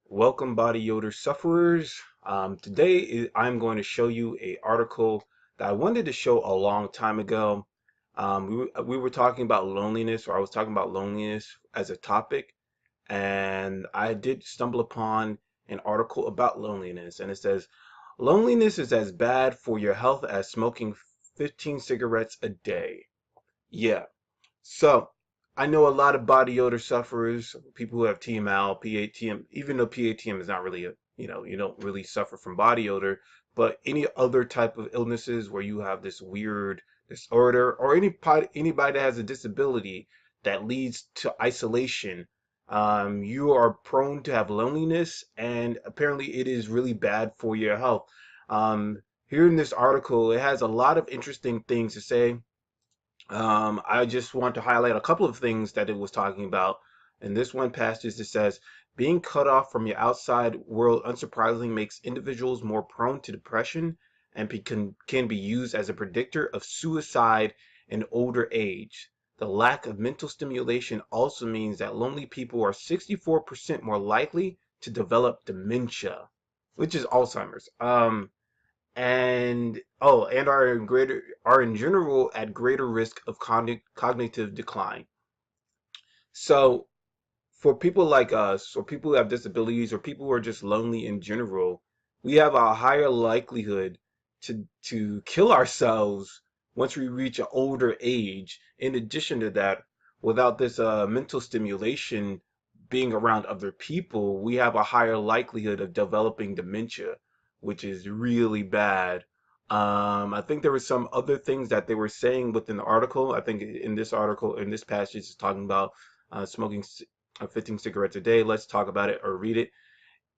Welcome, body odor sufferers. Today I'm going to show you a article that I wanted to show a long time ago. We were talking about loneliness, or I was talking about loneliness as a topic, and I did stumble upon an article about loneliness, and it says, loneliness is as bad for your health as smoking 15 cigarettes a day. Yeah, so I know a lot of body odor sufferers, people who have TML, PATM, even though PATM is not really you don't really suffer from body odor, but any other type of illnesses where you have this weird disorder or anybody that has a disability that leads to isolation, you are prone to have loneliness, and apparently it is really bad for your health. Here in this article, it has a lot of interesting things to say. I just want to highlight a couple of things that it was talking about. In this one passage, it says, being cut off from your outside world unsurprisingly makes individuals more prone to depression and can be used as a predictor of suicide in older age. The lack of mental stimulation also means that lonely people are 64% more likely to develop dementia, which is Alzheimer's. And are in general at greater risk of cognitive decline. So for people like us, or people who have disabilities, or people who are just lonely in general, we have a higher likelihood to kill ourselves once we reach an older age. In addition to that, without this mental stimulation, being around other people, we have a higher likelihood of developing dementia, which is really bad. I think there were some other things that they were saying within the article. I think in this article, in this passage, it's talking about smoking 15 cigarettes a day. Let's talk about it or read it.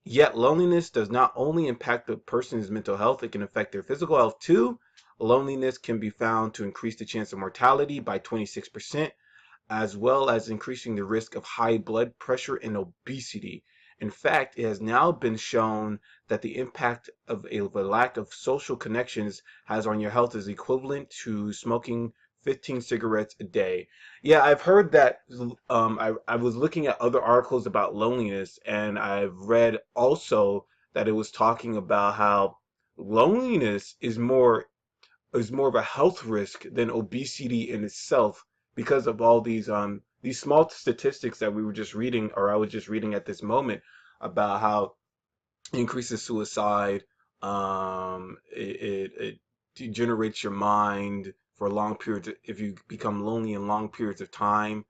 Yet loneliness does not only impact the person's mental health, it can affect their physical health too. Loneliness can be found to increase the chance of mortality by 26%, as well as increasing the risk of high blood pressure and obesity. In fact, it has now been shown that the impact of a lack of social connections has on your health is equivalent to smoking 15 cigarettes a day. Yeah, I've heard that. I was looking at other articles about loneliness, and I've read also that it was talking about how loneliness is more of a health risk than obesity in itself, because of all these small statistics that we were just reading, or I was just reading at this moment, about how it increases suicide. It degenerates your mind for long periods if you become lonely in long periods of time.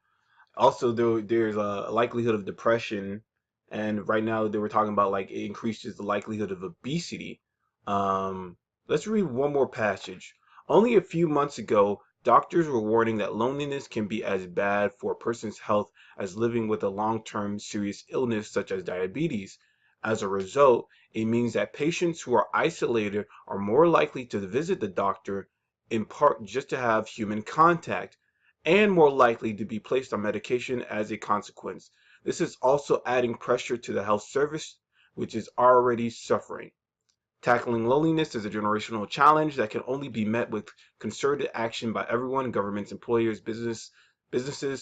Also, there's a likelihood of depression, and right now they were talking about like it increases the likelihood of obesity. Um, let's read one more passage. Only a few months ago, doctors were warning that loneliness can be as bad for a person's health as living with a long-term serious illness such as diabetes. As a result, it means that patients who are isolated are more likely to visit the doctor, in part just to have human contact, and more likely to be placed on medication as a consequence. This is also adding pressure to the health service, which is already suffering. Tackling loneliness is a generational challenge that can only be met with concerted action by everyone: governments, employers, businesses,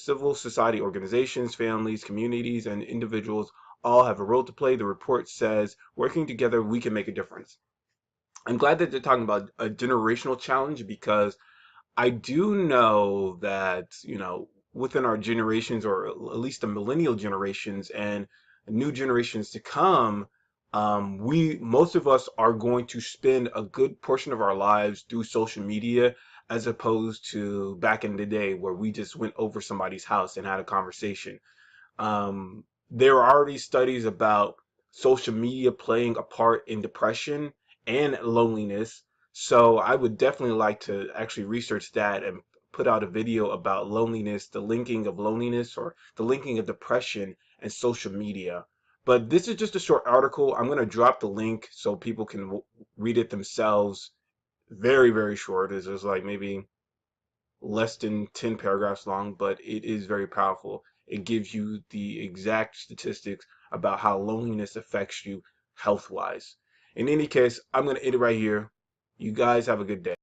civil society organizations, families, communities, and individuals all have a role to play. The report says, working together, we can make a difference. I'm glad that they're talking about a generational challenge, because I do know that, within our generations, or at least the millennial generations and new generations to come, most of us are going to spend a good portion of our lives through social media, as opposed to back in the day where we just went over somebody's house and had a conversation. There are already studies about social media playing a part in depression and loneliness. So I would definitely like to actually research that and put out a video about loneliness, the linking of loneliness, or the linking of depression and social media. But this is just a short article. I'm going to drop the link so people can read it themselves. Very, very short. It's just like maybe less than 10 paragraphs long, but it is very powerful. It gives you the exact statistics about how loneliness affects you health wise. In any case, I'm going to end it right here. You guys have a good day.